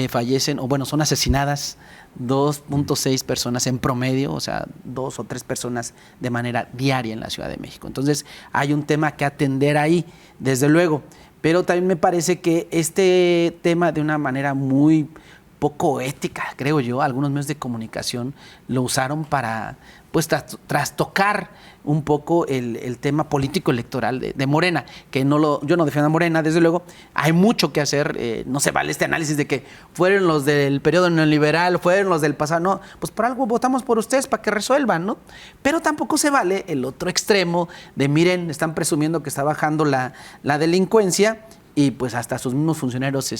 fallecen, o bueno, son asesinadas 2.6 personas en promedio, o sea, 2 o 3 personas de manera diaria en la Ciudad de México. Entonces, hay un tema que atender ahí, desde luego, pero también me parece que este tema, de una manera muy poco ética, creo yo, algunos medios de comunicación lo usaron para pues trastocar un poco el tema político electoral de Morena, que yo no defiendo a Morena, desde luego, hay mucho que hacer, no se vale este análisis de que fueron los del periodo neoliberal, fueron los del pasado, no, pues por algo votamos por ustedes para que resuelvan, ¿no? Pero tampoco se vale el otro extremo de miren, están presumiendo que está bajando la delincuencia, y pues hasta sus mismos funcionarios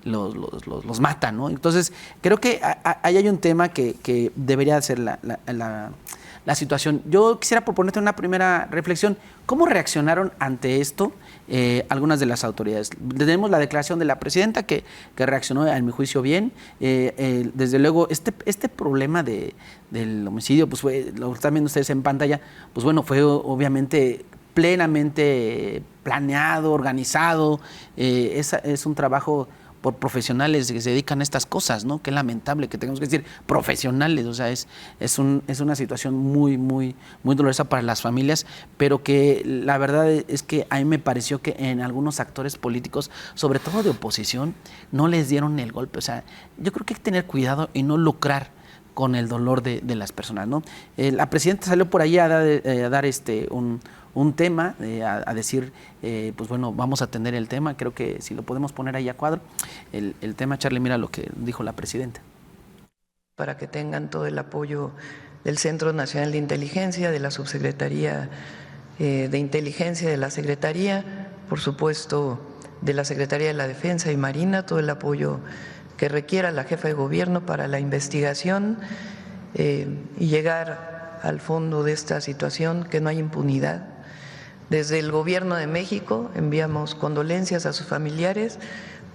los matan, ¿no? Entonces, creo que ahí hay un tema que debería ser la situación. Yo quisiera proponerte una primera reflexión. ¿Cómo reaccionaron ante esto algunas de las autoridades? Tenemos la declaración de la presidenta que reaccionó, a mi juicio, bien. Desde luego, este problema del homicidio, pues lo están viendo ustedes en pantalla, pues bueno, fue obviamente plenamente planeado, organizado, es un trabajo por profesionales que se dedican a estas cosas, ¿no? Qué lamentable que tengamos que decir profesionales, o sea, es una situación muy, muy, muy dolorosa para las familias, pero que la verdad es que a mí me pareció que en algunos actores políticos, sobre todo de oposición, no les dieron el golpe. O sea, yo creo que hay que tener cuidado y no lucrar con el dolor de las personas, ¿no? La presidenta salió por ahí a dar un tema, a decir, pues bueno, vamos a atender el tema. Creo que si lo podemos poner ahí a cuadro, el tema, Charlie, mira lo que dijo la presidenta. Para que tengan todo el apoyo del Centro Nacional de Inteligencia, de la Subsecretaría de Inteligencia de la Secretaría, por supuesto, de la Secretaría de la Defensa y Marina, todo el apoyo que requiera la jefa de gobierno para la investigación y llegar al fondo de esta situación, que no hay impunidad. Desde el Gobierno de México enviamos condolencias a sus familiares,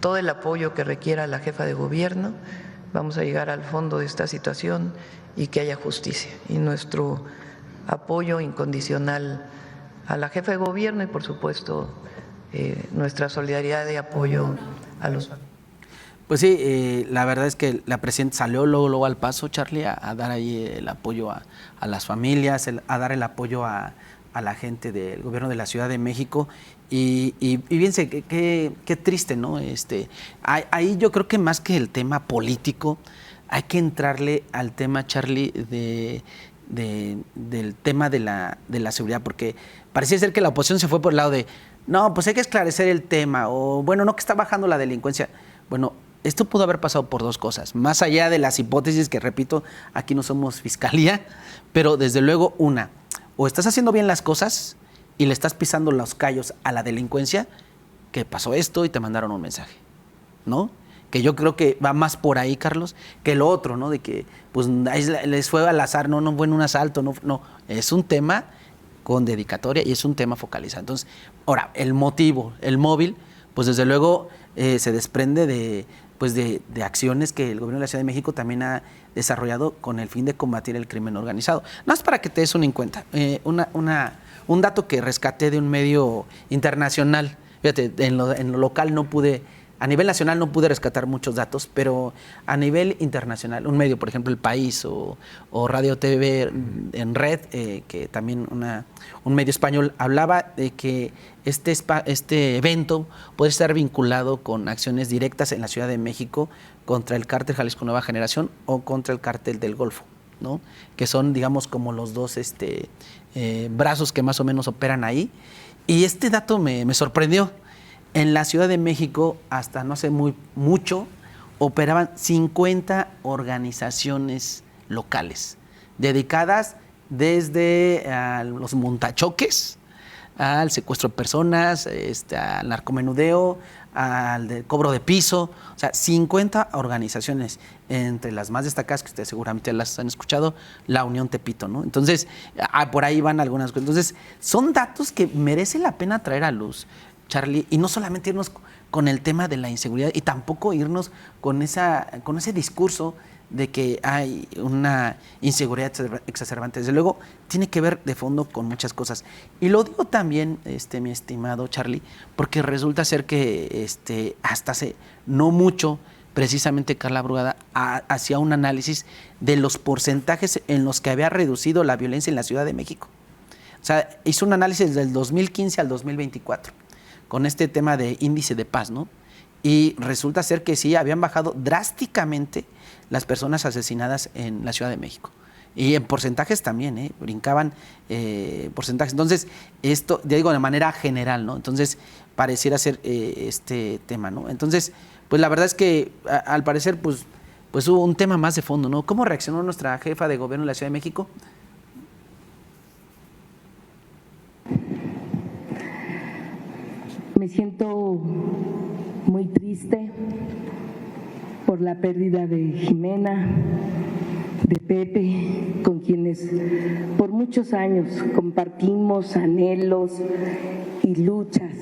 todo el apoyo que requiera la jefa de gobierno. Vamos a llegar al fondo de esta situación y que haya justicia. Y nuestro apoyo incondicional a la jefa de gobierno y, por supuesto, nuestra solidaridad y apoyo a los familiares. Pues sí, la verdad es que la presidenta salió luego al paso, Charlie, a dar ahí el apoyo a las familias, a dar el apoyo a la gente del gobierno de la Ciudad de México. Y fíjense qué triste, ¿no? Ahí yo creo que más que el tema político, hay que entrarle al tema, Charlie, del tema de la seguridad, porque parecía ser que la oposición se fue por el lado de, no, pues hay que esclarecer el tema, o bueno, no, que está bajando la delincuencia. Bueno, esto pudo haber pasado por dos cosas, más allá de las hipótesis que, repito, aquí no somos fiscalía, pero desde luego o estás haciendo bien las cosas y le estás pisando los callos a la delincuencia, que pasó esto y te mandaron un mensaje, ¿no? Que yo creo que va más por ahí, Carlos, que lo otro, ¿no? De que pues les fue al azar, no fue en un asalto, no, es un tema con dedicatoria y es un tema focalizado. Entonces, ahora, el motivo, el móvil, pues desde luego se desprende de acciones que el gobierno de la Ciudad de México también ha desarrollado con el fin de combatir el crimen organizado. Nada más para que te des una en cuenta, un dato que rescaté de un medio internacional. Fíjate, en lo local a nivel nacional no pude rescatar muchos datos, pero a nivel internacional, un medio, por ejemplo, El País o Radio TV en Red, que también un medio español, hablaba de que este evento puede estar vinculado con acciones directas en la Ciudad de México contra el cártel Jalisco Nueva Generación o contra el cártel del Golfo, ¿no? Que son, digamos, como los dos brazos que más o menos operan ahí. Y este dato me sorprendió. En la Ciudad de México, hasta no hace mucho, operaban 50 organizaciones locales, dedicadas desde los montachoques, al secuestro de personas, al narcomenudeo, al cobro de piso. O sea, 50 organizaciones, entre las más destacadas, que ustedes seguramente las han escuchado, la Unión Tepito, ¿no? Entonces, por ahí van algunas cosas. Entonces, son datos que merece la pena traer a luz, Charlie, y no solamente irnos con el tema de la inseguridad, y tampoco irnos con ese discurso de que hay una inseguridad exacerbante. Desde luego, tiene que ver de fondo con muchas cosas. Y lo digo también, mi estimado Charlie, porque resulta ser que hasta hace no mucho, precisamente Carla Brugada hacía un análisis de los porcentajes en los que había reducido la violencia en la Ciudad de México. O sea, hizo un análisis del 2015 al 2024, con este tema de índice de paz, ¿no? Y resulta ser que sí, habían bajado drásticamente las personas asesinadas en la Ciudad de México. Y en porcentajes también, brincaban porcentajes. Entonces, esto, ya digo, de manera general, ¿no? Entonces, pareciera ser este tema, ¿no? Entonces, pues la verdad es que al parecer, pues hubo un tema más de fondo, ¿no? ¿Cómo reaccionó nuestra jefa de gobierno de la Ciudad de México? Me siento muy triste por la pérdida de Jimena, de Pepe, con quienes por muchos años compartimos anhelos y luchas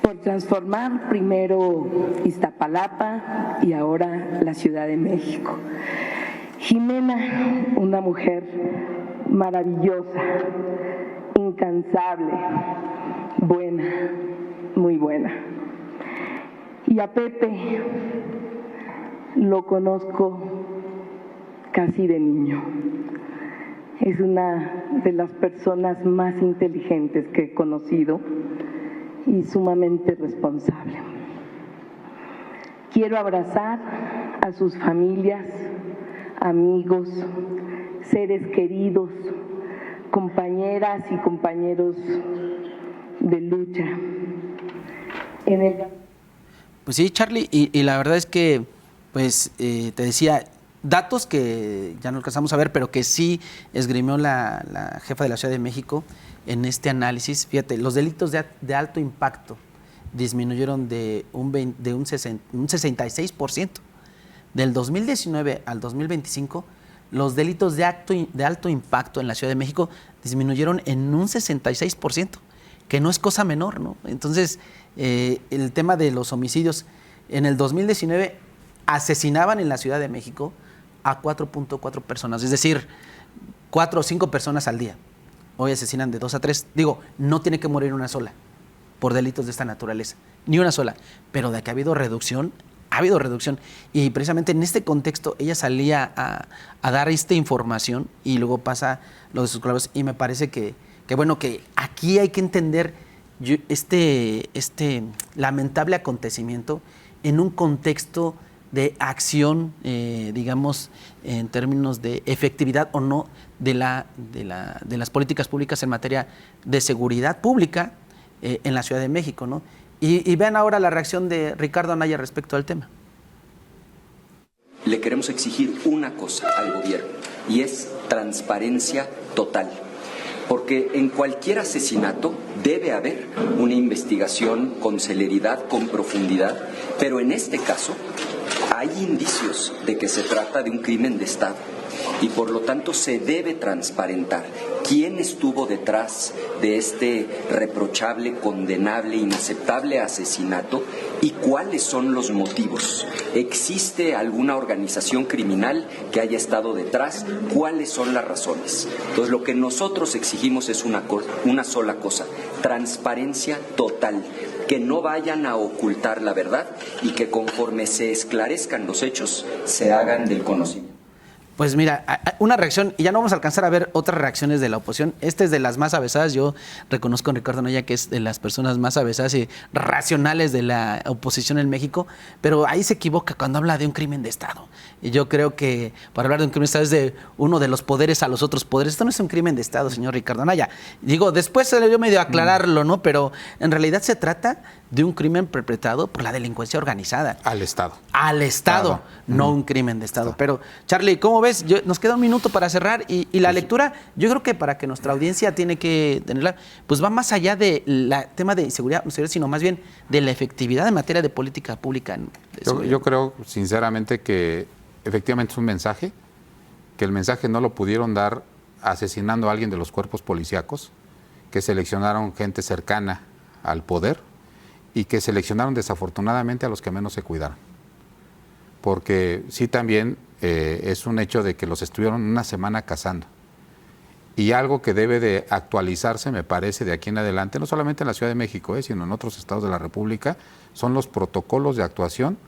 por transformar primero Iztapalapa y ahora la Ciudad de México. Jimena, una mujer maravillosa, incansable, buena, muy buena. Y a Pepe lo conozco casi de niño. Es una de las personas más inteligentes que he conocido y sumamente responsable. Quiero abrazar a sus familias, amigos, seres queridos, compañeras y compañeros de lucha. Pues sí, Charlie, y la verdad es que, pues, te decía, datos que ya no alcanzamos a ver, pero que sí esgrimió la jefa de la Ciudad de México en este análisis. Fíjate, los delitos de alto impacto disminuyeron de un 66%. Del 2019 al 2025, los delitos de alto impacto en la Ciudad de México disminuyeron en un 66%, que no es cosa menor, ¿no? Entonces, el tema de los homicidios, en el 2019 asesinaban en la Ciudad de México a 4.4 personas, es decir, 4 o 5 personas al día. Hoy asesinan de 2 a 3. Digo, no tiene que morir una sola por delitos de esta naturaleza, ni una sola, pero de que ha habido reducción. Y precisamente en este contexto ella salía a dar esta información y luego pasa lo de sus colaboradores, y me parece que bueno, que aquí hay que entender este lamentable acontecimiento en un contexto de acción, digamos, en términos de efectividad o no de las políticas públicas en materia de seguridad pública en la Ciudad de México, ¿no? Y vean ahora la reacción de Ricardo Anaya respecto al tema. Le queremos exigir una cosa al gobierno, y es transparencia total. Porque en cualquier asesinato debe haber una investigación con celeridad, con profundidad, pero en este caso hay indicios de que se trata de un crimen de Estado y por lo tanto se debe transparentar quién estuvo detrás de este reprochable, condenable, inaceptable asesinato y cuáles son los motivos. ¿Existe alguna organización criminal que haya estado detrás? ¿Cuáles son las razones? Entonces, lo que nosotros exigimos es una sola cosa: transparencia total, que no vayan a ocultar la verdad y que conforme se esclarezcan los hechos, se hagan del conocimiento. Pues mira, una reacción, y ya no vamos a alcanzar a ver otras reacciones de la oposición. Esta es de las más avesadas. Yo reconozco a Ricardo Anaya que es de las personas más avesadas y racionales de la oposición en México, pero ahí se equivoca cuando habla de un crimen de Estado. Y yo creo que para hablar de un crimen de Estado es de uno de los poderes a los otros poderes. Esto no es un crimen de Estado, señor Ricardo Anaya. Digo, después se le dio medio a aclararlo, ¿no? Pero en realidad se trata de un crimen perpetrado por la delincuencia organizada. Al Estado. Al Estado, no un crimen de Estado. Pero, Charlie, ¿cómo ves? Nos queda un minuto para cerrar y la lectura, yo creo que para que nuestra audiencia tiene que tenerla, pues va más allá del tema de inseguridad, sino más bien de la efectividad en materia de política pública. Yo creo, sinceramente, que efectivamente es un mensaje, que el mensaje no lo pudieron dar asesinando a alguien de los cuerpos policíacos, que seleccionaron gente cercana al poder y que seleccionaron desafortunadamente a los que menos se cuidaron. Porque sí también es un hecho de que los estuvieron una semana cazando. Y algo que debe de actualizarse, me parece, de aquí en adelante, no solamente en la Ciudad de México, sino en otros estados de la República, son los protocolos de actuación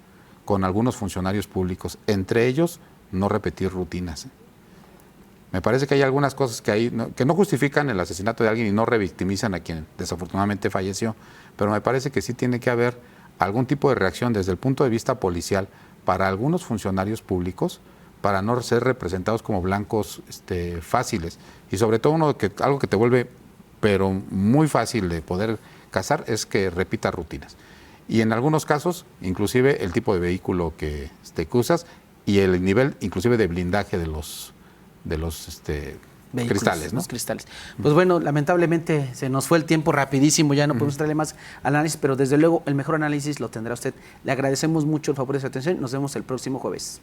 con algunos funcionarios públicos. Entre ellos, no repetir rutinas. Me parece que hay algunas cosas que no justifican el asesinato de alguien y no revictimizan a quien desafortunadamente falleció, pero me parece que sí tiene que haber algún tipo de reacción desde el punto de vista policial para algunos funcionarios públicos, para no ser representados como blancos fáciles. Y sobre todo algo que te vuelve pero muy fácil de poder cazar es que repita rutinas. Y en algunos casos, inclusive el tipo de vehículo que usas y el nivel inclusive de blindaje de los cristales, ¿no? Los cristales. Pues bueno, lamentablemente se nos fue el tiempo rapidísimo, ya no podemos traerle más análisis, pero desde luego el mejor análisis lo tendrá usted. Le agradecemos mucho el favor de su atención y nos vemos el próximo jueves.